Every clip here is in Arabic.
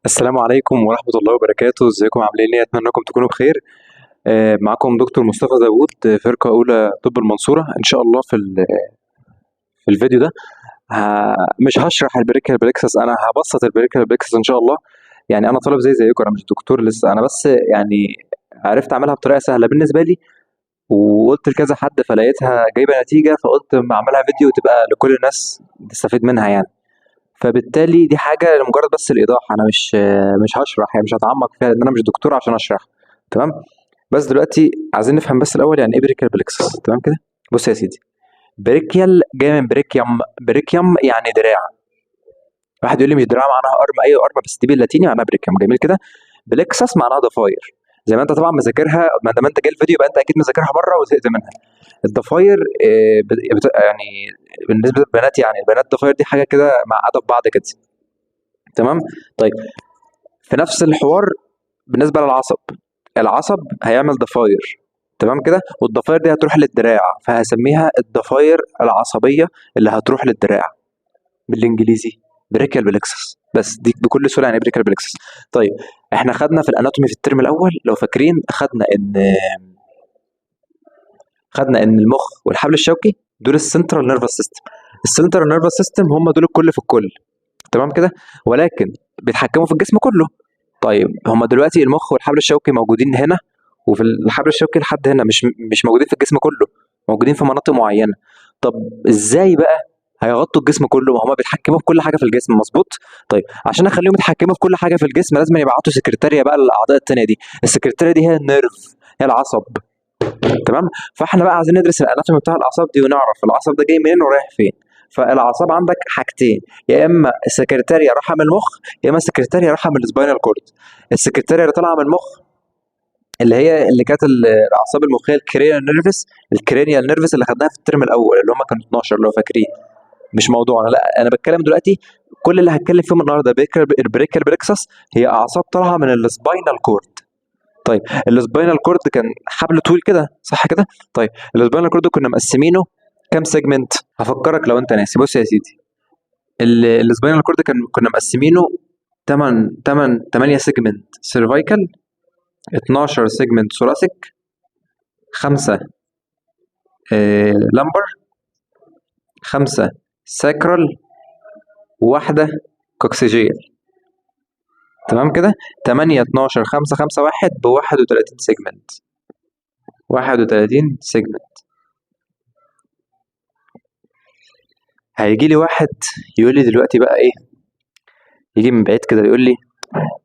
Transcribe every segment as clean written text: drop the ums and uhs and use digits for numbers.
السلام عليكم ورحمة الله وبركاته، ازيكم عاملين ايه؟ اتمنى انكم تكونوا بخير. معاكم دكتور مصطفى داوود، فرقة أولى طب المنصورة. إن شاء الله في الفيديو ده مش هشرح البريكال بلكسس، أنا هبسط البريكال بلكسس إن شاء الله. يعني أنا طالب زيكم، أنا مش دكتور لسه، أنا بس يعني عرفت أعملها بطريقة سهلة بالنسبة لي، وقلت لكذا حد فلقيتها جايبة نتيجة، فقلت ما أعملها فيديو تبقى لكل الناس تستفيد منها يعني. فبالتالي دي حاجة لمجرد بس الإيضاح، أنا مش هشرح يعني، مش هتعمق فيها لأن أنا مش دكتور عشان أشرح. تمام. بس دلوقتي عايزين نفهم بس الأول يعني إيه بريكيال بلكسس. تمام كده. بص يا سيدي، بريكيال جاي من بريكيوم. بريكيوم يعني دراع. واحد يقول لي مش دراع معناها أرم، أيوه أرم، بس دي باللاتيني معناها بريكيوم. جميل كده. بلكسس معناها ضفاير، زي ما انت طبعا مذاكرها، ما دام انت جاي الفيديو يبقى انت اكيد مذاكرها بره وزهقت منها. الضفاير يعني بالنسبه للبنات، يعني البنات الضفاير دي حاجه كده معقده في بعض كده. تمام. طيب، في نفس الحوار بالنسبه للعصب، العصب هيعمل ضفاير. تمام كده. والضفاير دي هتروح للدراع، فهسميها الضفاير العصبيه اللي هتروح للدراع بالانجليزي بريكال بلكسس. بس دي بكل سهوله يعني بريكال بلكسس. طيب، احنا خدنا في الاناتومي في الترم الاول لو فاكرين، خدنا ان المخ والحبل الشوكي دول السنترال نيرفس سيستم. السنترال نيرفس سيستم هم دول الكل في الكل. تمام كده. ولكن بيتحكموا في الجسم كله. طيب، هما دلوقتي المخ والحبل الشوكي موجودين هنا، وفي الحبل الشوكي لحد هنا، مش موجودين في الجسم كله، موجودين في مناطق معينة. طب ازاي بقى هيغطوا الجسم كله؟ ما هما بيتحكموا في كل حاجة في الجسم، مظبوط. طيب، عشان اخليهم يتحكموا في كل حاجة في الجسم لازم يبعتوا سكرتارية بقى للأعضاء التانية دي. السكرتارية دي هي النيرف، هي العصب. تمام. فاحنا بقى عايزين ندرس الاناتومي بتاع الاعصاب دي ونعرف العصب ده جاي منين ورايح فين. فالاعصاب عندك حاجتين، يا اما السكرتاريا رايحه من المخ، يا اما السكرتاريا رايحه من السباينال كورد. السكرتاريا اللي طالعه من المخ اللي كانت الاعصاب المخيه الكرينيال نيرفس. الكرينيال نيرفس اللي خدناها في الترم الاول اللي هم كانوا 12 لو فاكرين. مش موضوعنا، لا انا بتكلم دلوقتي. كل اللي هتكلم فيهم النهارده البريكال بريكسس، هي اعصاب طالعه من السباينال كورد. طيب، السباينال كورد كان حبل طويل كده، صح كده؟ طيب، السباينال كورد كنا مقسمينه كام سيجمنت؟ هفكرك لو انت ناسي. بص يا سيدي، السباينال كورد كنا مقسمينه 8 سيجمنت سيرفايكال، 12 سيجمنت ثوراسيك، 5 لامبر، 5 ساكرال، وواحدة كوكسيجيال. تمام كده. 8 12 5 5 1 ب 31 سيجمنت. 31 سيجمنت. هيجي لي واحد يقول لي دلوقتي بقى ايه، يجي من بعيد كده يقول لي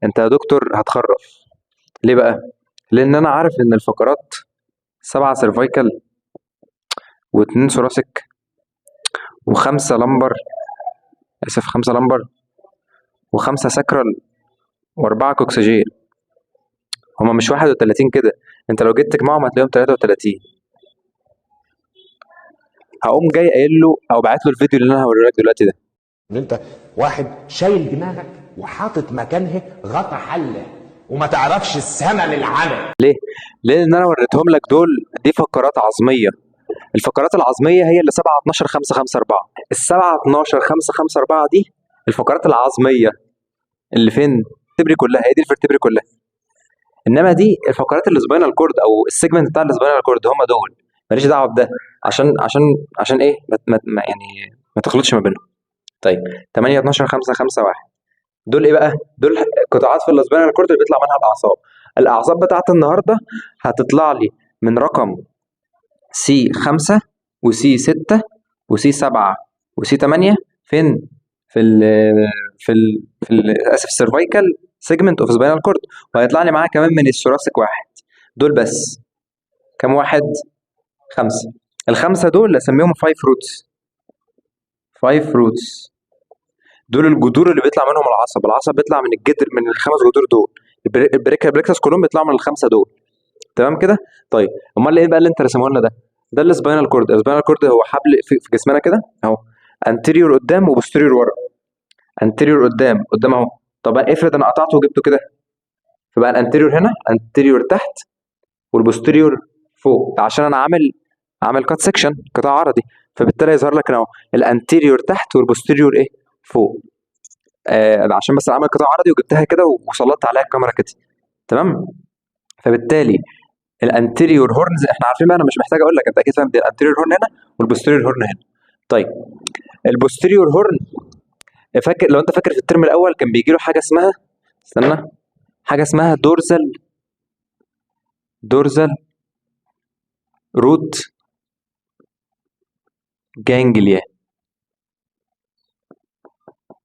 انت يا دكتور هتخرف. ليه بقى؟ لان انا عارف ان الفقرات 7 سيرفايكال، و2 ثوراسيك، و5 لمبر، اسف 5 لمبر، و5 ساكرال، و4 كوكسجين. هما مش 31 كده، انت لو جيت تجمعهم هتلاقيهم 33. هقوم جاي قايل له او باعت له الفيديو اللي انا هوريه لك دلوقتي ده. ان انت واحد شايل دماغك وحاطط مكانها غطا حله وما تعرفش الثمن العمل. ليه؟ لان انا وريتهم لك دول، دي فقرات عظميه. الفقرات العظميه هي اللي 7 12 5 5 4. ال 7 12 5 5 4 دي الفقرات العظميه اللي فين؟ الفرتبري كلها، هي دي الفرتبري كلها. انما دي الفقرات السباينال كورد او السيجمنت بتاع السباينال كورد، هم دول. ماليش دعوه بده، عشان ايه يعني ما تخلطش ما بينهم. طيب، 8 12 5 5 1 دول ايه بقى؟ دول قطاعات في السباينال كورد اللي بيطلع منها الاعصاب. الاعصاب بتاعت النهارده هتطلع لي من رقم سي 5 وسي 6 وسي 7 وسي 8. فين؟ في ال اسف، السيرفايكال سيجمنت اوف سباينال كورد. وهيطلع لي معاه كمان من الثوراسيك واحد. دول بس كام واحد؟ 5. الخمسه دول اسميهم 5 روتس. 5 روتس دول الجذور اللي بيطلع منهم العصب. العصب بيطلع من الجذر، من الخمس جذور دول. البريكا بريكسس كلهم بيطلعوا من الخمسه دول. تمام كده. طيب، امال ايه بقى اللي انت رسمه لنا ده؟ ده السباينال كورد. السباينال كورد هو حبل في جسمنا كده اهو، انتيريور قدام وبوستيريور ورا. انتيريور قدام اهو. طب افرض انا قطعته وجبته كده، فبقى الانتيريور هنا، انتيريور تحت، والبوستيريور فوق، عشان انا عامل كات سكشن، قطاع عرضي. فبالتالي يظهر لك اهو الانتيريور تحت والبوستيريور ايه؟ فوق. عشان بس اعمل قطاع عرضي وجبتها كده وسلطت عليها الكاميرا كده. تمام. فبالتالي الانتيريور هورنز احنا عارفين بقى، انا مش محتاج اقول لك، انت اكيد فاهم دي الانتيريور هورن هنا والبوستيريور هورن هنا. طيب البوستيريور هورن، فاكر لو انت فاكر في الترم الاول كان بيجي له حاجه اسمها، استنى، حاجه اسمها دورزال روت جانجليا.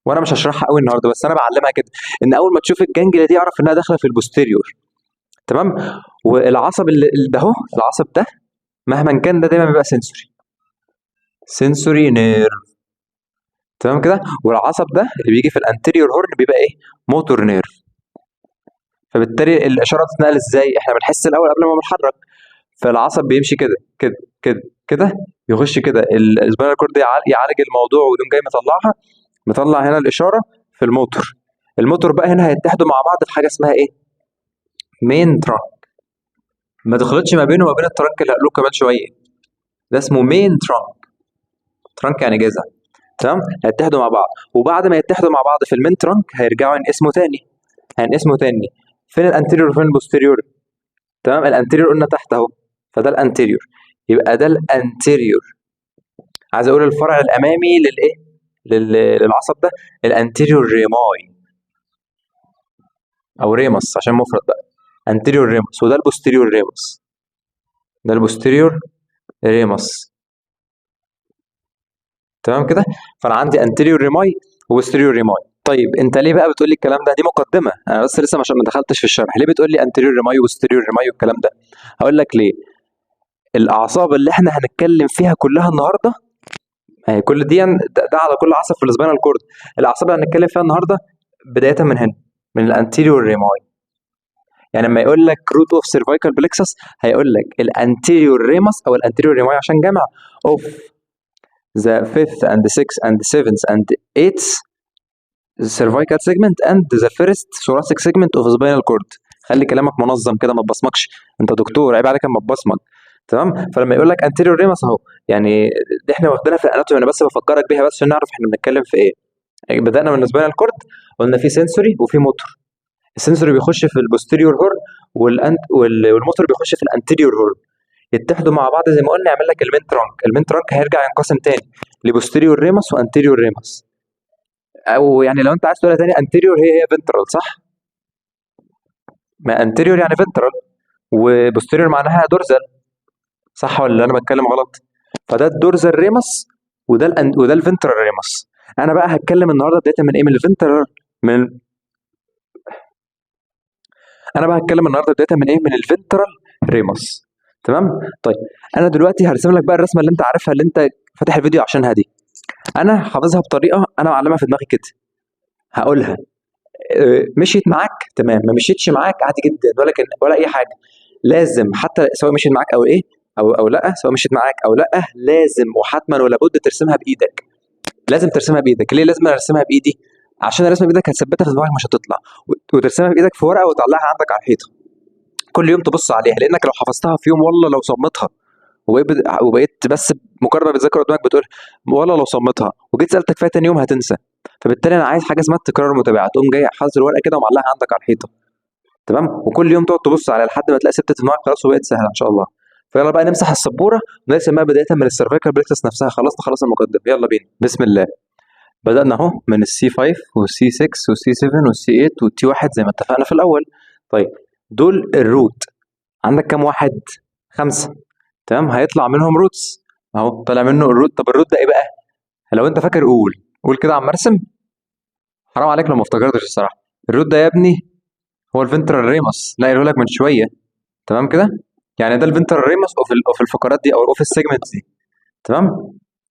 وانا مش هشرحها قوي النهارده، بس انا بعلمها كده ان اول ما تشوف الجانجليا دي اعرف انها داخله في البوستيريور. تمام. والعصب اللي ده اهو، العصب ده مهما كان ده دايما بيبقى سنسوري نيرف. تمام كده. والعصب ده اللي بيجي في الانتيريور هورن بيبقى ايه؟ موتور نيرف. فبالتالي الاشاره بتتنقل ازاي؟ احنا بنحس الاول قبل ما بنحرك، فالعصب بيمشي كده كده كده كده، يخش كده السباينال كورد يعالج الموضوع ويقوم جاي مطلع هنا الاشاره في الموتور. الموتور بقى هنا هيتحدوا مع بعض في حاجه اسمها ايه؟ مين ترانك. ما تخلطش ما بينه وما بين الترانك اللي هقوله كمان شويه، ده اسمه مين ترانك يعني جذع. تمام. هيتحدوا مع بعض، وبعد ما يتحدوا مع بعض في المين ترانك هيرجعوا ينقسموا تاني. فين الانتيريور وفين البوستيريور؟ تمام. الانتيريور قلنا تحت اهو، فده الانتيريور، يبقى ده الانتيريور. عايز اقول الفرع الامامي للايه؟ للعصب ده الانتيريور ريماي او ريمس عشان مفرد بقى، انتيريور ريمس. وده البوستيريور ريمس، ده البوستيريور ريمس. تمام كده. فانا عندي انتيريور ريماي وبوستيريور ريماي. طيب انت ليه بقى بتقول لي الكلام ده؟ دي مقدمه، انا بس لسه ما دخلتش في الشرح. ليه بتقول لي انتيريور ريماي وبوستيريور ريماي والكلام ده؟ هقول لك ليه. الاعصاب اللي احنا هنتكلم فيها كلها النهارده، كل دي ده على كل عصب في السباينال كورد. الاعصاب اللي هنتكلم فيها النهارده بدايه من هنا، من الانتيريور ريماي. يعني لما يقول لك روت اوف سيرفايكال بلكسس هيقول لك الانتيريور ريمس او الانتيريور ريماي عشان جمع اوف the fifth and sixth and seventh and eighth cervical segment and the first thoracic segment of spinal cord. خلي كلامك منظم كده، ما تبصمكش، انت دكتور عيب عليك اما تبصمك. تمام. فلما يقول لك anterior ramus اهو، يعني دي احنا واخدينها في الاناتومي، انا بس بفكرك بيها بس عشان نعرف احنا بنتكلم في ايه. يعني بدانا من السباينال كورد، قلنا في سنسوري وفي موتور. السنسوري بيخش في البوستيريور هورن والموتور بيخش في الانتيريور هورن، يتحدوا مع بعض زي ما قلنا يعمل لك المين ترانك. المين ترانك هيرجع ينقسم تاني لبوستيريور ريمس وانتيريور ريمس. او يعني لو انت عايز تقولها تاني، انتيريور هي فنترال، صح؟ ما انتيريور يعني فنترال، وبوستيريور معناها دورزال، صح ولا انا بتكلم غلط؟ فده الدورزال ريمس وده الفنترال ريمس. انا بقى هتكلم النهارده بدايه من ايه؟ من الفنترال، من انا بقى هتكلم النهارده بدايه من ايه؟ من الفنترال ريمس. تمام. طيب انا دلوقتي هرسم لك بقى الرسمه اللي انت عارفها، اللي انت فاتح الفيديو عشانها دي. انا حافظها بطريقه انا معلمها في دماغي كده، هقولها. مشيت معاك تمام، ما مشيتش معاك عادي جدا، ولا اي حاجه. لازم حتى سواء مشيت معاك او ايه او لا، سواء مشيت معاك او لا، لازم وحتما ولا بد ترسمها بايدك. لازم ترسمها بايدك. ليه لازم ارسمها بايدي؟ عشان الرسمه بايدك هتثبتها في دماغك، مش هتطلع. وترسمها بايدك في ورقه وتعلقها عندك على الحيطه كل يوم تبص عليها، لانك لو حفظتها في يوم والله لو صمتها وبقيت بس مجرد ما بتذاكر قدامك بتقول والله لو صمتها، وجيت سالتك فيها تاني يوم هتنسى. فبالتالي انا عايز حاجه اسمها التكرار المتابعه، تقوم جاي حاطط الورقه كده ومعلقها عندك على الحيطه. تمام. وكل يوم تقعد تبص عليها لحد ما تلاقي ثبتت في دماغك خلاص وبقت سهله ان شاء الله. فيلا بقى نمسح السبوره ونرسم بقى بدايه من السيرفيكال بلكسس نفسها. خلاص المقدمه، يلا بينا بسم الله. بدأنا اهو من السي 5 والسي 6 والسي 7 والسي 8 والتي 1 زي ما اتفقنا في الأول. طيب دول الروت، عندك كام واحد؟ 5. تمام. هيطلع منهم روتس اهو، طلع منه الروت. طب الروت ده ايه بقى؟ لو انت فاكر قول كده عم ارسم، حرام عليك لو ما افتكرتش الصراحة. الروت ده يا ابني هو الفنترال ريمس، لا قايله لك من شوية. تمام كده. يعني ده الفنترال ريمس اوف الفقرات دي او اوف السيجمنتس دي. تمام.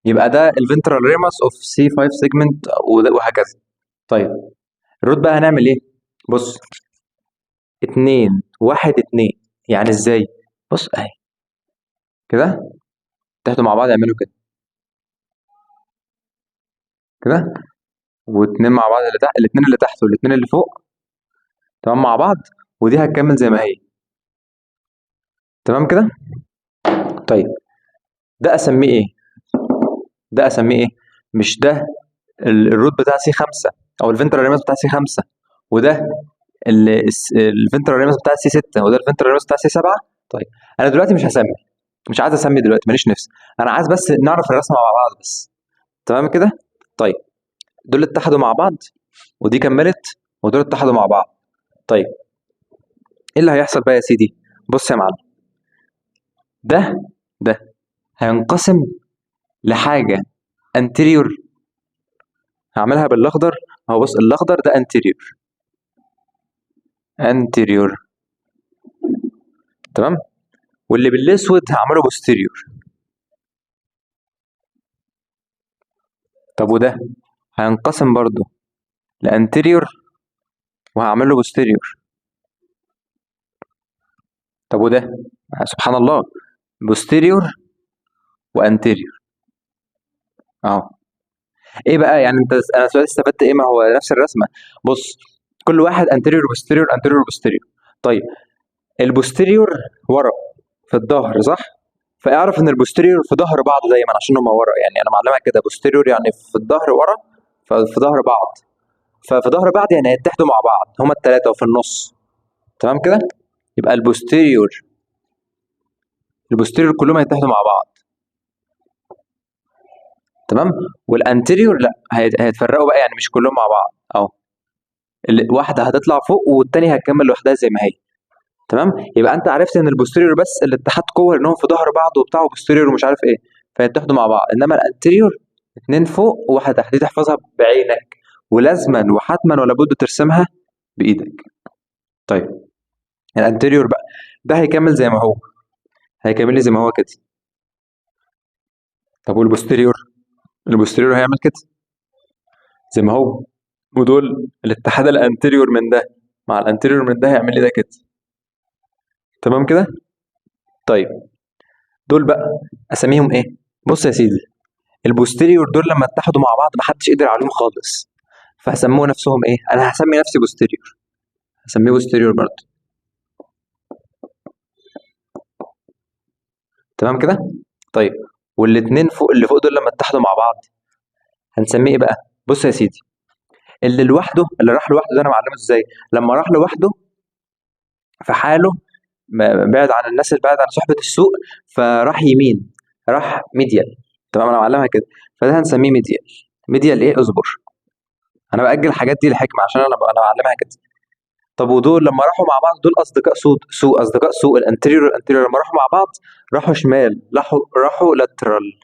يبقى ده الفنترال ريمس اوف سي 5 سيجمنت وهكذا. طيب الروت بقى هنعمل ايه؟ بص، 2 1 2. يعني ازاي؟ بص اهي كده، تحتوا مع بعض يعملوا كده كده، واتنين مع بعض اللي تحت، الاتنين اللي تحت والاتنين اللي فوق تمام مع بعض، ودي هتكمل زي ما هي. تمام كده. طيب ده اسميه ايه؟ ده اسميه ايه؟ مش ده الروت بتاع سي 5 او الفنترال ريمس بتاع سي 5، وده الفنترال ريمس بتاع سي 6، وده الفنترال ريمس بتاع سي 7. طيب انا دلوقتي مش هسمي، مش عايز اسمي دلوقتي، ماليش نفس. انا عايز بس نعرف الرسمه مع بعض بس. تمام كده. طيب دول اتحدوا مع بعض، ودي كملت، ودول اتحدوا مع بعض. طيب ايه اللي هيحصل بقى يا سيدي؟ بص يا معلم، ده هينقسم لحاجه انتيريور، هعملها بالاخضر اهو. بص الاخضر ده انتيريور، انتيريور. تمام. واللي بالاسود هعمله بوستيريور. طب وده هينقسم برضو لانتيريور وهعمله بوستيريور. طب وده سبحان الله بوستيريور وانتيريور اهو. ايه بقى يعني انت، انا دلوقتي استفدت ايه؟ ما هو نفس الرسمه. بص كل واحد انتيريور بوستيريور انتيريور بوستيريور. طيب البوستيريور ورا في الظهر صح؟ فاعرف ان البوستيريور في ظهر بعض دايما عشان هما ورا، يعني انا معلمها كده بوستيريور يعني في الظهر ورا، ففي ظهر بعض، ففي ظهر بعض يعني هيتحدوا مع بعض هما الثلاثه وفي النص. تمام كده. يبقى البوستيريور كلهم هيتحدوا مع بعض. تمام. والانتيريور لا، هيتفرقوا بقى، يعني مش كلهم مع بعض اهو. واحده هتطلع فوق والتانية هتكمل لوحدها زي ما هي. تمام. يبقى انت عرفت ان البوستيريور بس الاتحاد قوه لانهم في ظهر بعض وبتاع، وبوستيريور ومش عارف ايه، فيتحدوا مع بعض. انما الانتيريور اتنين فوق وواحده تحت، دي تحفظها بعينك، ولازما وحتما ولا بد ترسمها بايدك. طيب الانتيريور بقى ده هيكمل زي ما هو، هيكمل لي زي ما هو كده. طب والبوستيريور؟ البوستيريور هيعمل كده زي ما هو، ودول الاتحاد الانتيريور من ده مع الانتيريور من ده هيعمل لي ده كده. تمام كده. طيب دول بقى اساميهم ايه؟ بص يا سيدي، البوستيريور دول لما اتحدوا مع بعض محدش قدر عليهم خالص، فهسموه نفسهم ايه؟ انا هسمي نفسي بوستيريور، هسميه بوستيريور برضه. تمام كده. طيب والاتنين فوق، اللي فوق دول لما اتحدوا مع بعض هنسميه ايه بقى؟ بص يا سيدي، اللي لوحده، اللي راح لوحده ده انا معلمه ازاي؟ لما راح لوحده في حاله، بعد عن الناس، اللي بعد عن صحبة السوق، فراح يمين، راح ميديال. تمام انا معلمها كده، فده هنسميه ميديال. ميديال ايه؟ اصبر، انا باجل الحاجات دي لحكمه عشان انا معلمها كده. طب ودول لما راحوا مع بعض دول اصدقاء سوء اصدقاء سوء، الانتيريور لما راحوا مع بعض راحوا شمال، راحوا لاترال،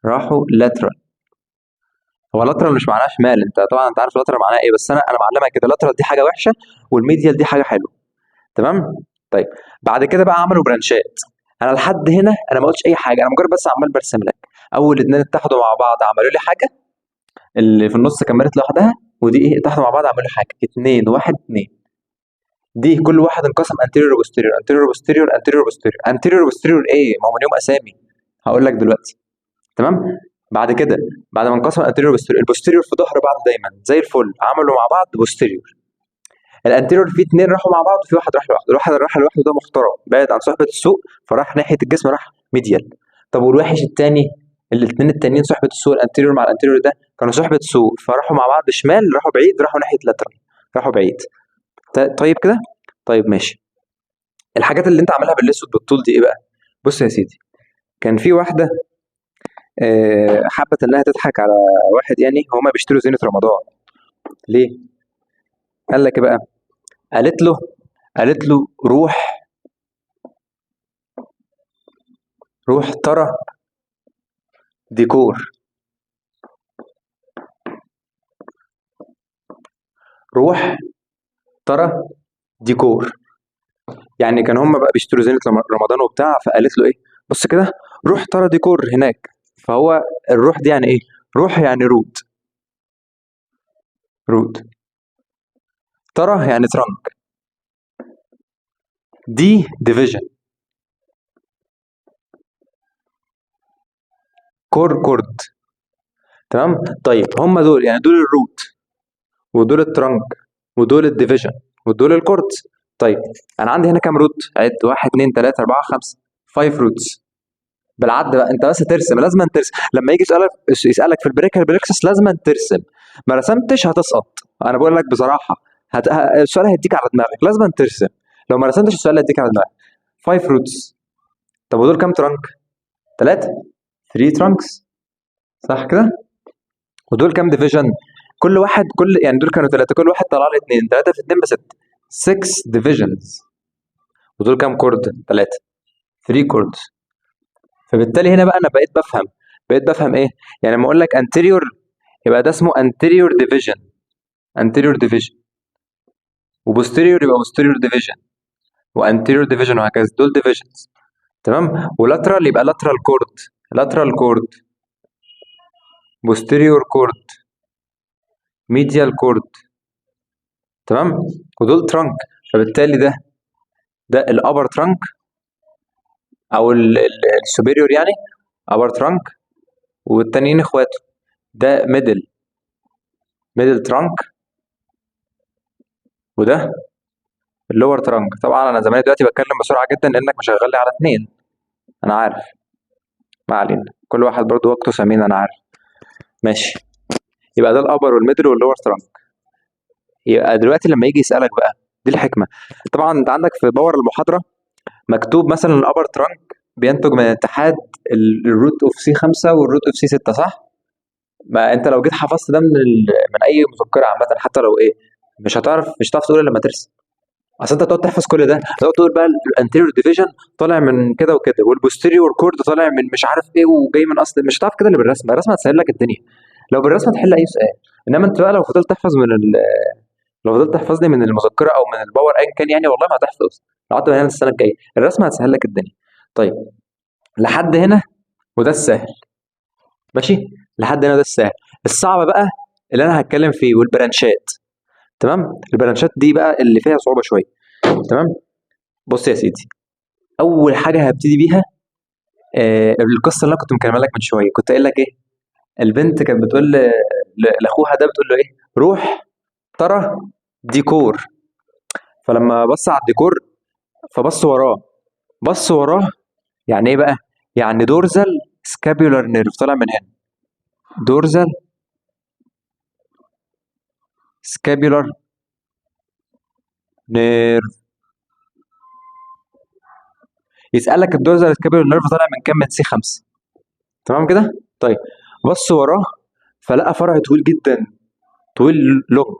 راحوا لاترال. هو لاترال مش معناها شمال، انت طبعا انت عارف لاترال معناها ايه، بس انا معلمها كده، لاترال دي حاجه وحشه والميديال دي حاجه حلوه. تمام. طيب بعد كده بقى عملوا برانشات. انا لحد هنا انا ما قلتش اي حاجه، انا مجرد بس عمال برسم لك. اول اتنين اتحدوا مع بعض عملوا لي حاجه، اللي في النص كملت لوحدها، ودي ايه؟ اتحدوا مع بعض عملوا لي حاجه. اتنين واحد اتنين، دي كل واحد انقسم انتيريور وبوستيريور انتيريور وبوستيريور انتيريور وبوستيريور. انتيريور وبوستيريور ايه؟ ما هم ليهم اسامي، هقول لك دلوقتي. تمام. بعد كده بعد ما انقسم انتيريور وبوستيريور، البوستيريور في ظهر بعض دايما زي الفل، عملوا مع بعض بوستيريور. الانتيريور في اتنين راحوا مع بعض وفي واحد راح لوحده، الواحد اللي راح لوحده ده محترم بعد عن صحبه السوق فراح ناحيه الجسم، راح ميديال. طب والوحش التاني، الاثنين التانيين صحبه السوق، الانتيريور مع الانتيريور ده كانوا صحبه سوق، فراحوا مع بعض شمال، راحوا بعيد، راحوا ناحيه لاترال، راحوا بعيد. طيب كده. طيب ماشي. الحاجات اللي انت عاملها بالاسود بالطول دي ايه بقى؟ بص يا سيدي، كان في واحده حبت انها تضحك على واحد، يعني هما بيشتروا زينه رمضان. ليه؟ قال لك ايه بقى؟ قالت له روح ترى ديكور، روح ترى ديكور. يعني كان هم بقى بيشتروا زينة رمضان وبتاع، فقالت له ايه؟ بص كده، روح ترى ديكور هناك. فهو الروح دي يعني ايه؟ روح يعني رود، رود. ترى يعني ترنك، دي ديفيجن، كورد. تمام. طيب هم دول يعني دول الروت، ودول الترنك، ودول الديفيجن، ودول الكورد. طيب انا عندي هنا كام روت؟ عد: 1 2 3 4 5، 5 روتس. بالعد بقى، انت بس ترسم، لازم ترسم لما يجي يسالك في البريكال بريكسس، لازم ترسم. ما رسمتش هتسقط. انا بقول لك بصراحه، السؤال هيديك على دماغك، لازم ترسم. لو ما رسمتش السؤال هيديك على دماغك. 5 روتس. طب ودول كام ترانك؟ 3. 3 ترانكس، صح كده؟ ودول كام ديفيجن؟ كل واحد، يعني دول كانوا 3، كل واحد طلع لي 2، 3 في 2 ب 6. 6 ديفيجنز. ودول كام كورد؟ 3. 3 كوردز. فبالتالي هنا بقى انا بقيت بفهم ايه؟ يعني لما اقول لك anterior يبقى ده اسمه anterior division. anterior division. وposterior يبقى posterior division. وanterior division، وهكذا، دول divisions. تمام. ولاترال يبقى lateral cord. lateral cord. posterior cord. medial cord. تمام. ودول trunk. فبالتالي ده الابر trunk او السوبيريور يعني، upper trunk. والتانيين اخواته. ده middle trunk. وده اللور ترانك. طبعا انا زماني دلوقتي بتكلم بسرعه جدا لانك مشغل لي على 2. انا عارف، ما علينا، كل واحد برضو وقته ثمين، انا عارف. ماشي. يبقى ده الابر والميدل واللور ترانك. يبقى دلوقتي لما يجي يسالك بقى، دي الحكمه. طبعا انت عندك في باور المحاضره مكتوب مثلا الابر ترانك بينتج من اتحاد الروت اوف سي 5 والروت اوف سي 6، صح؟ ما انت لو جيت حفظت ده من اي مذكره عامه، حتى لو ايه، مش هتعرف تقول إلا لما ترسم. اصل انت تقعد تحفظ كل ده، تقعد تقول بقى الانتيريور ديفيجن طالع من كده وكده، والبوستيريور كورد طالع من مش عارف ايه وجاي من اصل، مش هتعرف كده اللي بالرسمه. الرسمه هتسهل لك الدنيا، لو بالرسمه تحل اي سؤال. انما انت بقى لو فضلت تحفظ لي من المذكره او من الباور ايا كان، يعني والله ما هتحفظ. لو قعدت من هنا السنه الجايه الرسمه هتسهل لك الدنيا. طيب لحد هنا وده السهل، ماشي. لحد هنا ده السهل. الصعب بقى اللي انا هتكلم فيه، والبرانشات. تمام. البرانشات دي بقى اللي فيها صعوبه شويه. تمام. بص يا سيدي، اول حاجه هبتدي بيها القصه اللي انا كنت مكمل لك من شويه، كنت قايل لك ايه؟ البنت كانت بتقول لاخوها ده، بتقول له ايه؟ روح ترى ديكور. فلما بص على الديكور فبص وراه. يعني ايه بقى؟ يعني دورزال سكابيولار نيرف طالع من هنا. دورزال سكابيولار نيرف. يسألك الدورزال سكابيولار نيرف طالع من كام؟ من سي 5. تمام كده؟ طيب بص وراه فلقى فرع طويل جدا، طويل، لونج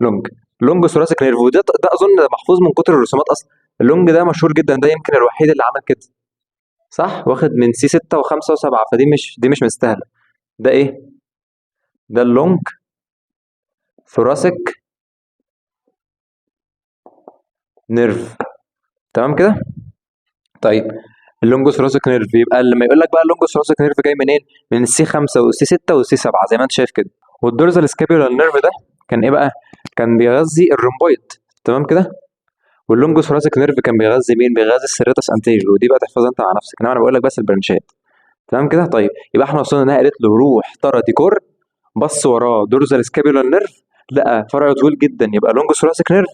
لونج لونج ثوراسيك نيرف. وده اظن محفوظ من كتر الرسومات اصلا. اللونج ده مشهور جدا، ده يمكن الوحيد اللي عمل كده، صح؟ واخد من سي 6 و5 و7، دي مش مستاهله. ده ايه؟ ده اللونج ثوراسيك نيرف. تمام كده؟ طيب اللونج ثوراسيك نيرف، يبقى لما يقول لك بقى اللونج ثوراسيك نيرف جاي منين؟ من السي 5 والسي 6 والسي 7 زي ما انت شايف كده. والدورزال سكابيولار نيرف ده كان ايه بقى؟ كان بيغذي الرومبويد. تمام كده؟ واللونج ثوراسيك نيرف كان بيغذي مين؟ بيغذي السيريتس انتيريور، ودي بقى تحفظها انت مع نفسك، انما انا بقول لك بس البرانشات. تمام كده؟ طيب يبقى احنا وصلنا انها قالت له روح ترى ديكور. بص وراه دورزال سكابيولار نيرف، لقى فرع طويل جدا يبقى لونج ثوراسيك نيرف.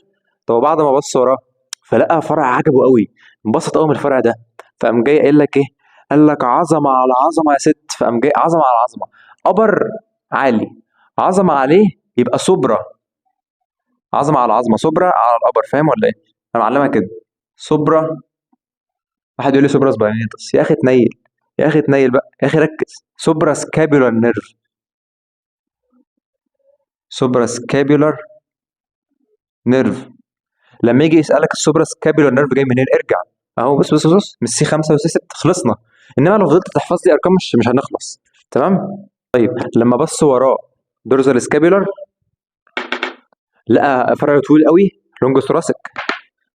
طب بعد ما بص وراه فلقى فرع عجبه قوي، انبسط قوي من الفرع ده، فقام جاي قايل لك ايه؟ قال لك عظمه على عظمه يا ست. فقام جاي عظمه على عظمه، ابر عالي، عظمه عليه يبقى سوبرا. عظمه على عظمه، سوبرا على الابر، فاهم ولا ايه؟ انا معلمها كده، سوبرا. واحد يقول لي سوبرا سباينيتس، يا اخي تنيل، يا اخي تنيل بقى، يا اخي ركز. سوبرا سكابيولار نيرف. سوبرا سكابيولار نيرف. لما يجي يسالك السوبرا سكابيولار نيرف جاي منين، ارجع اهو، بص من سي 5 وسي 6 خلصنا. انما لو فضلت تحفظ لي ارقام مش هنخلص. تمام. طيب لما بص وراه دورزال سكابيولار لقى فرع طويل قوي، لونج ثوراسيك.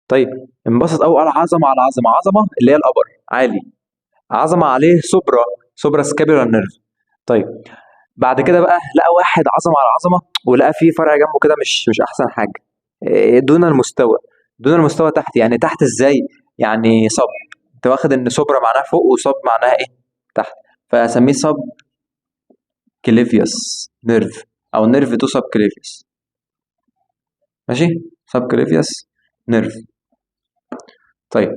طيب انبسط قوي، قال عظمه على عظمه، عظمه اللي هي الابر عالي، عظمه عليه سوبرا سكابيولار نيرف. طيب بعد كده بقى لقى واحد عظمه على عظمه، ولقى فيه فرع جنبه كده مش احسن حاجه، دون المستوى. دون المستوى تحت، يعني تحت ازاي؟ يعني صب. انت واخد ان سوبرا معناها فوق وصب معناها ايه؟ تحت. فاسميه صب كليفيوس نيرف، او نيرف تو سب كليفيوس. ماشي. سب كليفيوس نيرف. طيب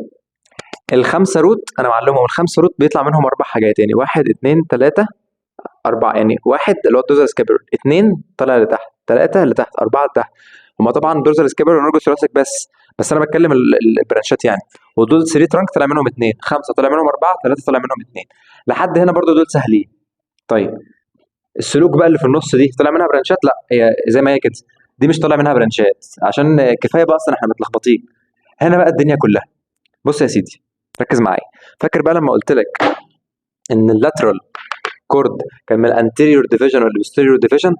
الخمسه روت انا معلمهم، الخمسه روت بيطلع منهم 4 حاجات، يعني 1 2 3 4 يعني 1 اللي هو الدوزال سكابر، 2 طالع لتحت، 3 لتحت، 4 لتحت. هما طبعا دوزال سكابر ونرجو ثوراسيك بس انا بتكلم البرانشات يعني. ودول 3 ترانك طلع منهم 2، 5 طلع منهم 4، 3 طلع منهم 2. لحد هنا برضو دول سهلين. طيب السلوك بقى اللي في النص دي طلع منها برانشات؟ لا، هي زي ما هي كده، دي مش طالع منها برانشات عشان كفايه بقى اصلا احنا متلخبطين. هنا بقى الدنيا كلها. بص يا سيدي، ركز معايا. فاكر بقى لما قلت لك ان اللاترال كورد كان من الانتيريور ديفيجن والبوستيريور ديفيجن؟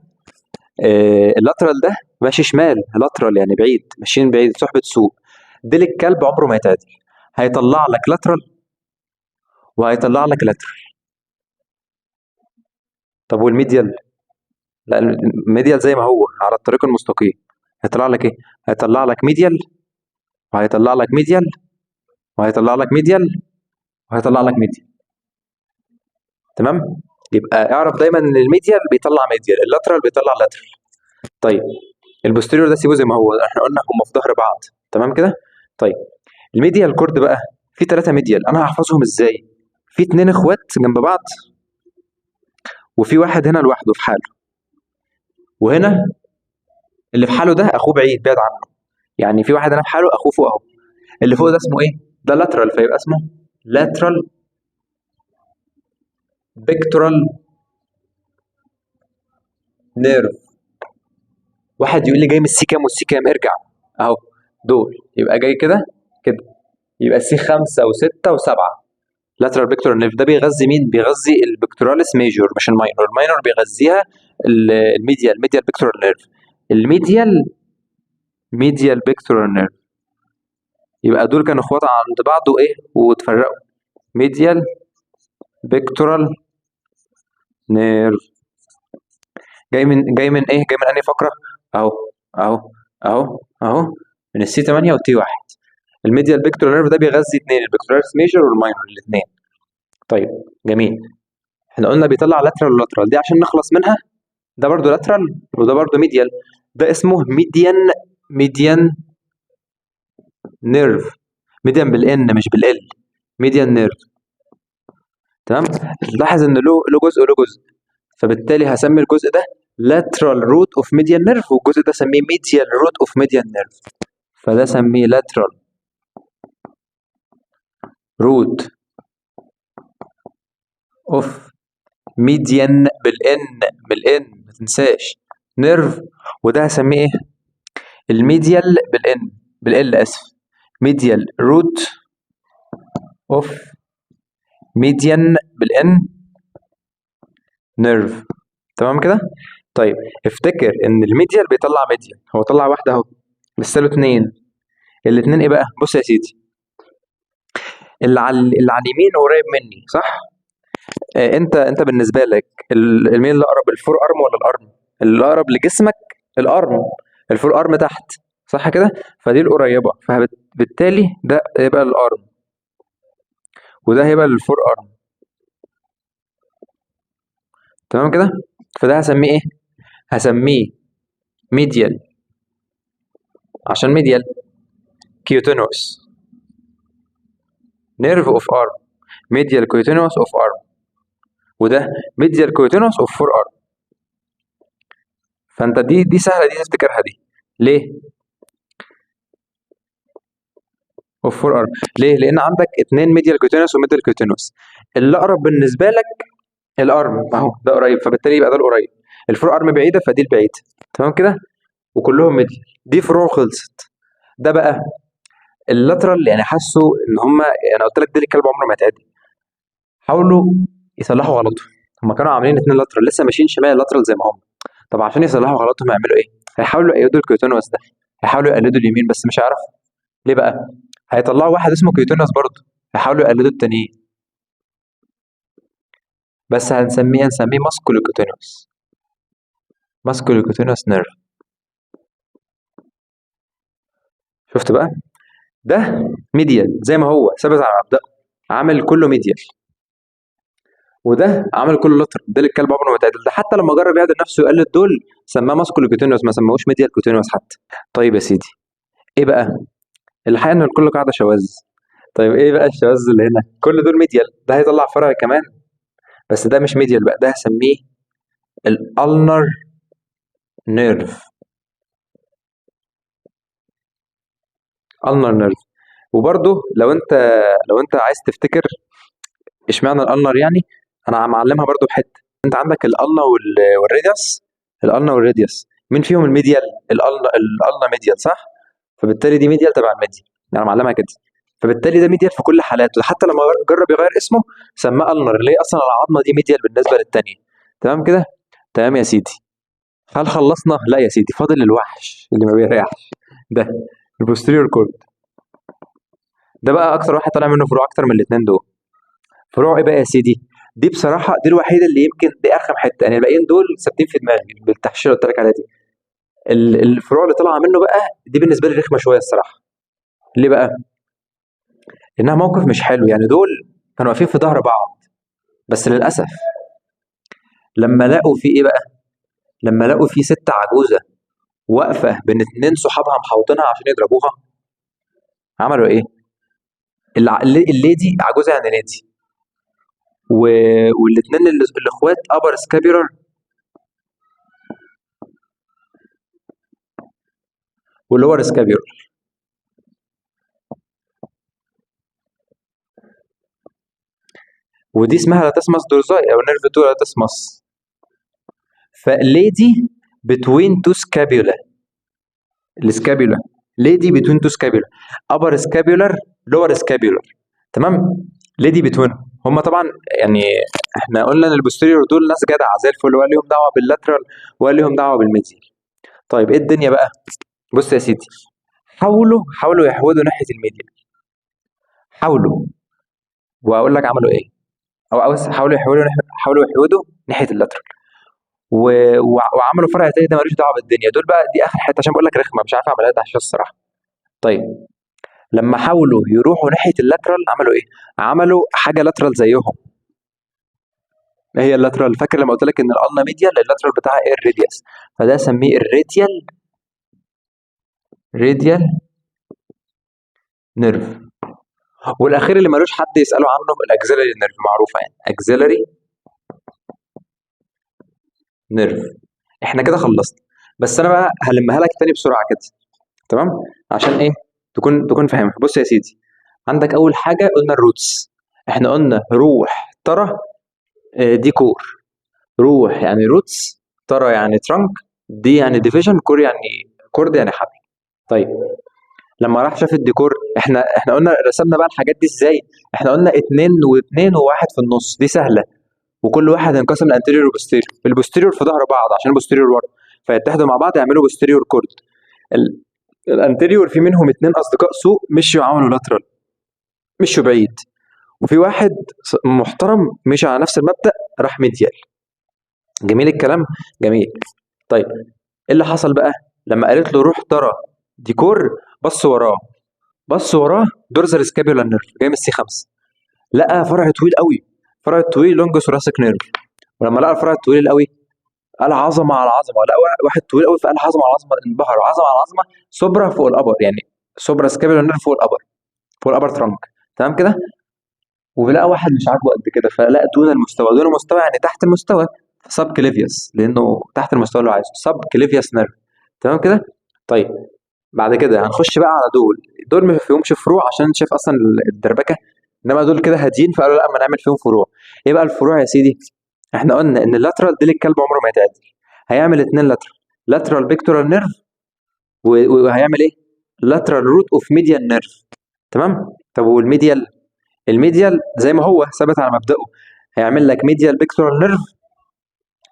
اللاترال ده ماشي شمال، لاترال يعني بعيد، ماشيين بعيد، صحبه سوق. ديل الكلب عمره ما يتعدل، هيطلع لك لاترال وهيطلع لك لاترال. طب والميديال؟ لا، الميديال زي ما هو على الطريق المستقيم. هيطلع لك ايه؟ هيطلع لك ميديال وهيطلع لك ميديال وهيطلع لك ميديال وهيطلع لك ميديال. تمام؟ يبقى اعرف دايما ان الميديال بيطلع ميديال، اللاترال بيطلع لاترال. طيب البوستيريور ده سيبه زي ما هو، احنا قلنا هم في ظهر بعض. تمام كده؟ طيب الميديال كورد بقى في 3 ميديال، انا هحفظهم ازاي؟ في 2 اخوات جنب بعض، وفي واحد هنا لوحده في حاله، وهنا اللي في حاله ده اخوه بعيد عنه. يعني في واحد هنا في حاله، اخوه فوق اهو. اللي فوق ده اسمه ايه؟ ده لاترال، فيبقى اسمه لاترال بيكتورال نيرف. واحد يقول لي جاي من السي كام والسي كام؟ ارجع اهو، دول يبقى جاي كده كده، يبقى السي 5 و6 و7. لاترال بيكتورال نيرف ده بيغذي مين؟ بيغذي البيكتوراليس ميجور مش الماينور. الماينور بيغذيها الميديال بيكتورال نيرف. الميديال ميديال بيكتورال نيرف. يبقى دول كانوا اخوات عند بعض وايه واتفرقوا. ميديال بيكتورال نيرف جاي من ايه؟ جاي من انهي فقره؟ اهو اهو اهو من السي 8 والتي 1. الميديال بيكتورال نيرف ده بيغذي 2، البيكتوراليس ميجور والماينور الاثنين. طيب جميل. احنا قلنا بيطلع لاترال ولاترال، دي عشان نخلص منها. ده برضو لاترال وده برضو ميديال. ده اسمه ميديان نيرف. ميديان بالان مش بالال، ميديان نيرف. تمام. لاحظ ان له جزء وله جزء، فبالتالي هسمي الجزء ده lateral root of median nerve، والجزء ده سميه medial root of median nerve. فده سميه lateral root of median بالان ما تنساش نيرف. وده هسميه ايه؟ الميديال بالال اسف، medial root of median بالان نيرف. تمام كده؟ طيب افتكر ان الميديال بيطلع ميديال، هو طلع واحده اهو، لسه له 2. الاثنين ايه بقى؟ بص يا سيدي، اللي على اليمين قريب مني صح؟ انت بالنسبه لك مين اللي اقرب، الفور ارم ولا الارم؟ اللي اقرب لجسمك الارم، الفور ارم تحت صح كده؟ فدي القريبه، فبالتالي ده يبقى الارم وده هيبقى الفور ارم. تمام كده؟ فده هسميه ايه؟ هسميه ميديال، عشان ميديال كيوتينوس نيرف اوف ارم، ميديال كيوتينوس اوف ارم، وده ميديال كيوتينوس اوف فور ارم. فانت دي سهله، دي تفتكرها دي. ليه؟ اوف فور ارم. ليه؟ لان عندك 2 ميديال كيوتينوس وميديال كيوتينوس. اللي اقرب بالنسبه لك الارم اهو، ده قريب، فبالتالي يبقى ده القريب. الفور ارم بعيده فدي البعيده. تمام كده؟ وكلهم ميديال، دي فروع خلصت. ده بقى اللاترال، يعني حسوا ان هم، انا قلت لك ديل الكلب عمره ما يتعدل. حاولوا يصلحوا غلطهم. هم كانوا عاملين 2 لاترال لسه ماشيين شمال لاترال زي ما هم. طب عشان يصلحوا غلطهم يعملوا ايه؟ هيحاولوا يقلدوا الكيوتينوس ده، هيحاولوا يقلدوا اليمين بس مش هيعرفوا. ليه بقى؟ هيطلعوا واحد اسمه كيوتينوس برضه، هيحاولوا يقلدوا التانيين، بس هنسميه ماسكولوكيوتينوس، ماسكولوكيوتينوس نيرف. شفت بقى؟ ده ميديال زي ما هو ثابت على مبدأه، عامل كله ميديال، وده عامل كله لاترال. ده الكلب عمره ما اتعدل. ده حتى لما جرب يعدل نفسه ويقلد دول سماه ماسكولوكيوتينوس، ما سماهوش ميديال كيوتينوس حتى. طيب يا سيدي، ايه بقى؟ الحقيقه ان الكل قاعده شواذ. طيب ايه بقى الشواذ اللي هنا؟ كل دول ميديال، ده هيطلع فرع كمان، بس ده مش ميديال بقى، ده هسميه الالنر نيرف. النر نيرف. وبرضه لو انت عايز تفتكر اشمعنى الالنر يعني، انا معلمها برضه بحته. انت عندك الالنا والريديوس. الالنا والريديوس مين فيهم الميديال؟ الالنا ميديال صح؟ فبالتالي دي ميديال تبع الميديال، يعني معلمها كده. فبالتالي ده ميديال في كل حالاته، حتى لما جرب يغير اسمه سماه النر، اللي هي اصلا العظمه دي ميديال بالنسبه للتانيه. تمام كده؟ تمام يا سيدي. هل خلصنا؟ لا يا سيدي، فاضل الوحش اللي ما بيريحش ده، البوستيريور كورد. ده بقى اكتر واحد طالع منه فروع اكتر من الاثنين دول. فروع ايه بقى يا سيدي؟ دي بصراحه دي الوحيده اللي يمكن دي ارخم حته، يعني الباقيين دول ثابتين في دماغي بالتحشيره اللي قلت لك عليها دي. الفروع اللي طالعه منه بقى دي بالنسبه لي رخمه شويه الصراحه. ليه بقى؟ لانها موقف مش حلو، يعني دول كانوا واقفين في ظهر بعض، بس للاسف لما لقوا في ايه بقى، لما لقوا في ست عجوزه واقفه بين اتنين صحابها محوطينها عشان يضربوها، عملوا ايه؟ الليدي عجوزه يعني ليدي، و... والاثنين الاخوات ابر سكابيولار واللور سكابيولار. ودي اسمها لاتسمس دورزاي او نيرف تو لاتسمس. فليدي بتوين تو سكابيولا، السكابيولا ليدي بتوين تو سكابيولا، ابر سكابيولار لور سكابيولار. تمام؟ ليدي بتوين. هم طبعا يعني احنا قلنا ان البوستيريور دول ناس جدعه زي الفل، ولا ليهم دعوه باللاترال ولا ليهم دعوه بالميديال. طيب ايه الدنيا بقى؟ بص يا سيدي، حاولوا يحودوا ناحيه الميديال، حاولوا. واقول لك عملوا ايه، او حاولوا يحودوا ناحيه اللاترال، وعملوا فرع تاني ده ملوش دعوه بالدنيا. دول بقى دي اخر حته عشان بقول لك رخمه، مش عارف اعملها ده عشان الصراحه. طيب لما حاولوا يروحوا ناحيه اللاترال عملوا ايه؟ عملوا حاجه لاترال زيهم. ايه هي اللاترال؟ فاكر لما قلت لك ان الالنا ميديال اللاترال بتاعها ايه؟ الراديوس. فده سميه راديال نيرف. والاخير اللي ملوش حد يساله عنه الاكزيلري نيرف، معروفه يعني اكزيلري نيرف. احنا كده خلصنا، بس انا بقى هلمها لك تاني بسرعه كده. تمام؟ عشان ايه؟ تكون فاهمها. بص يا سيدي، عندك اول حاجه قلنا الروتس. احنا قلنا روح ترى دي كور. روح يعني روتس، ترى يعني ترانك، دي يعني ديفيجن، كور يعني كورد يعني حبل. طيب لما راح شاف الديكور، احنا قلنا رسمنا بقى الحاجات دي ازاي؟ احنا قلنا اتنين واتنين وواحد في النص، دي سهله. وكل واحد انقسم لانتيريور وبوستيريور، البوستيريور في ظهر بعض عشان البوستيريور ورا، فيتحدوا مع بعض يعملوا بوستيريور كورد. الانتيريور في منهم اتنين اصدقاء سوء مشوا عملوا لاترال، مشوا بعيد. وفي واحد محترم مشي على نفس المبدأ راح ميديال. جميل الكلام؟ جميل. طيب ايه اللي حصل بقى؟ لما قالت له روح ترى ديكور، بص وراه دورزال سكابيولار نيرف جاي من السي 5، لقى فرع طويل قوي، فرع طويل لونج ثوراسيك نيرف. ولما لقى الفرع الطويل القوي قال عظمه على عظمه، لقى واحد طويل قوي فقال عظمه على عظمه، انبهر. عظمه على عظمه، سوبرا فوق الابر، يعني سوبرا سكابيولار نيرف فوق الابر، فوق الابر ترانك. تمام كده؟ ولقى واحد مش عاجبه قد كده فلقى دون المستوى يعني تحت المستوى، سب كليفيوس، لانه تحت المستوى اللي هو عايزه، سب كليفيوس نيرف. تمام كده؟ طيب بعد كده هنخش بقى على دول ما فيهمش فروع عشان شايف اصلا الدربكه، انما دول كده هاديين فقالوا لا اما نعمل فيهم فروع. ايه بقى الفروع يا سيدي؟ احنا قلنا ان اللاترال ديل الكلب عمره ما يتعدل، هيعمل اتنين لاترال بيكتورال نيرف، وهيعمل ايه؟ لاترال روت اوف ميديال نيرف. تمام؟ طب والميديال؟ الميديال زي ما هو ثابت على مبدأه، هيعمل لك ميديال بيكتورال نيرف،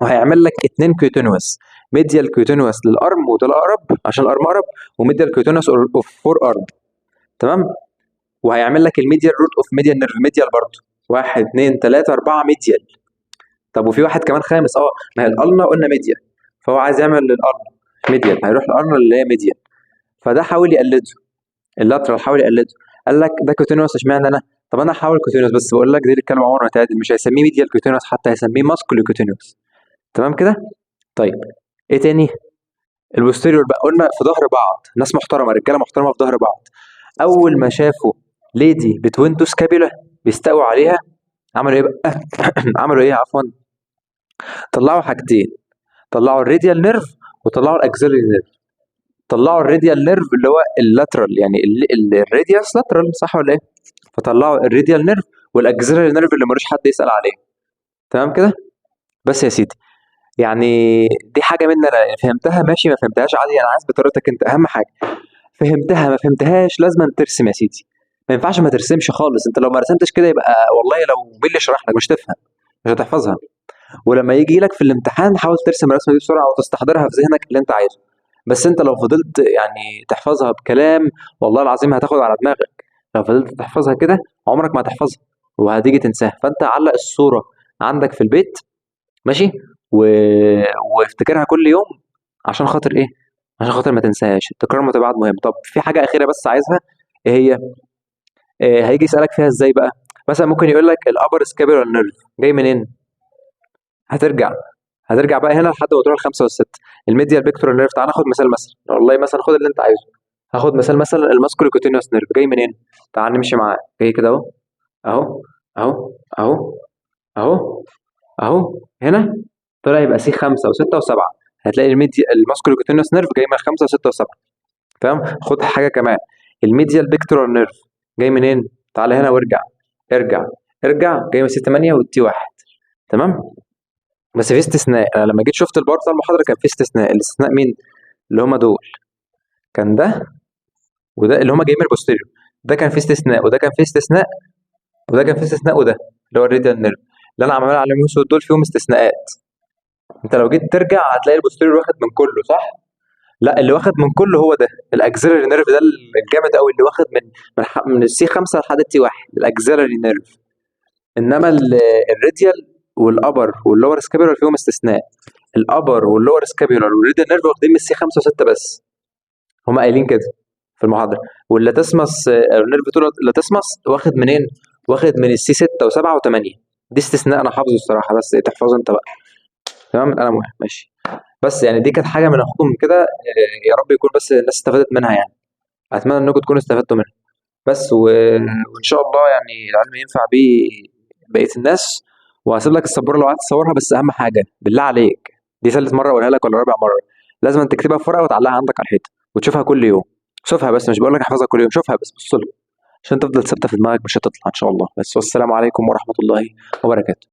وهيعمل لك اتنين كيوتينوس، ميديال كيوتينوس للارم وده الاقرب عشان الارم اقرب، وميديال كيوتينوس اوف فور ارم. تمام؟ وهيعمل لك الميديال روت اوف ميديال نيرف، ميديال برضه، واحد اتنين تلاته اربعه ميديال. طب وفي واحد كمان خامس، ما هي الالنا قلنا ميديال، فهو عايز يعمل للارم ميديال، هيروح الارم اللي هي ميديال. فده حاول يقلده، اللاترال حاول يقلده، قال لك ده كوتينوس اشمعنى انا؟ طب انا هحاول كوتينوس، بس بقول لك دي الكلمه عمره ما تعادل، مش هيسميه ميديال كوتينوس، حتى هيسميه ماسكولو كوتينوس. تمام كده؟ طيب ايه تاني؟ البوستيريور بقى قلنا في ظهر بعض، ناس محترمه، رجاله محترمه في ظهر بعض. اول ما شافوا ليدي بتوين تو سكابيولا بيستقوا عليها، عملوا ايه بقى؟ عملوا ايه عفوا؟ طلعوا حاجتين، طلعوا الراديال نيرف وطلعوا الاكسيلري نيرف. طلعوا الراديال نيرف اللي هو اللاترال، يعني الراديوس لاترال، صح ولا ايه؟ فطلعوا الراديال نيرف والاكسيلري نيرف اللي ملوش حد يسأل عليه. تمام كده؟ بس يا سيدي، يعني دي حاجه مني انا، يعني فهمتها ماشي، ما فهمتهاش عادي، انا عايز بطريقتك انت. اهم حاجه فهمتها، ما فهمتهاش لازم ترسم يا سيدي. ما ينفعش ما ترسمش خالص، انت لو ما رسمتش كده يبقى والله لو مين اللي شرح لك مش تفهم، مش هتحفظها. ولما يجي لك في الامتحان حاول ترسم الرسمه دي بسرعه وتستحضرها في ذهنك اللي انت عايزه. بس انت لو فضلت يعني تحفظها بكلام، والله العظيم هتاخد على دماغك. لو فضلت تحفظها كده عمرك ما هتحفظها وهتيجي تنساها. فانت علق الصوره عندك في البيت، ماشي، و... وافتكرها كل يوم. عشان خاطر ايه؟ عشان خاطر ما تنساهاش. التكرار المتباعد مهم. طب في حاجه اخيره بس عايزها، ايه هي؟ هيجي يسالك فيها ازاي بقى. مثلا ممكن يقول لك الابر سكابولار نيرف جاي منين. هترجع هترجع بقى هنا لحد ما تروح الخمسه والسته. الميديال بيكتورال نيرف، تعال ناخد مثال والله مثلا خد اللي انت عايزه. هاخد مثلا الماسكولوكوتينيوس نيرف جاي منين. تعال نمشي معاه، جاي كده اهو، اهو، اهو، اهو، اهو، اهو هنا. طلع يبقى سي 5 و6 و7. هتلاقي الماسكولوكوتينيوس نيرف جاي من 5 و6 و7. تمام. خد حاجه كمان، الميديال بيكتورال نيرف جاي منين. تعال هنا وارجع، ارجع، ارجع، جاي من سي 8 والتي 1. تمام. بس في استثناء، انا لما جيت شفت البار بتاع المحاضره كان في استثناء. الاستثناء مين؟ اللي هم دول. كان ده وده اللي هم جايين من البوستيريور. ده كان في استثناء وده كان في استثناء وده كان في استثناء وده اللي هو الريديال نيرف. اللي انا عمال عليهم يوسف دول فيهم استثناءات. انت لو جيت ترجع هتلاقي البوستيريور واخد من كله، صح؟ لا، اللي واخد من كله هو ده الاكسلري نيرف، ده الجامد قوي اللي واخد من السي 5 لحد التي 1، الاكسلري نيرف. انما الريديال والابر واللور سكابيولار فيهم استثناء. الابر واللور سكابيولار والريديال نيرف واخدين من السي 5 و6 بس. هم قايلين كده في المحاضره. واللاتسمس النيرف طول اللاتسمس واخد منين؟ واخد من السي 6 و7 و8. دي استثناء انا حافظه الصراحه، بس تحفظه انت بقى. تمام. انا مهم ماشي. بس يعني دي كانت حاجه من اخوكم كده، يا رب يكون بس الناس استفادت منها يعني. اتمنى انكم تكونوا استفدتوا منها. بس وان شاء الله يعني العلم ينفع بيه بقيه الناس. وهسيب لك السبوره لو عايز تصورها، بس اهم حاجه بالله عليك، دي ثالث مره اقولها لك ولا رابع مره، لازم تكتبها في ورقه وتعلقها عندك على الحيطه وتشوفها كل يوم. شوفها بس، مش بقول لك احفظها كل يوم، شوفها بس، بص لها عشان تفضل ثابته في دماغك، مش هتطلع ان شاء الله. بس والسلام عليكم ورحمه الله وبركاته.